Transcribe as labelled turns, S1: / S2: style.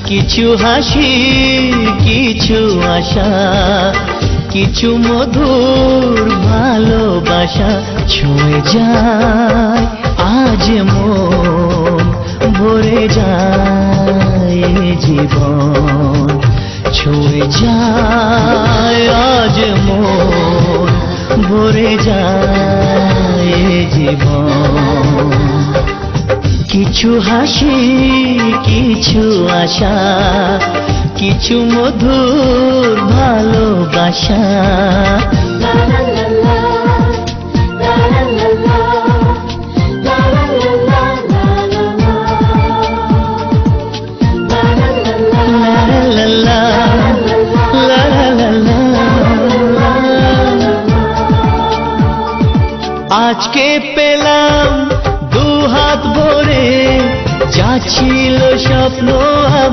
S1: কিছু হাসি কিছু আশা কিছু মধুর ভালোবাসা ছুঁয়ে যায় আজ মন ভরে যায় জীবন ছুঁয়ে যায় আজ মন ভরে যায় জীবন কিছু হাসি কিছু আশা কিছু মধুর ভালোবাসা আজকে পেলাম দু হাত ভরে যাচ্ছি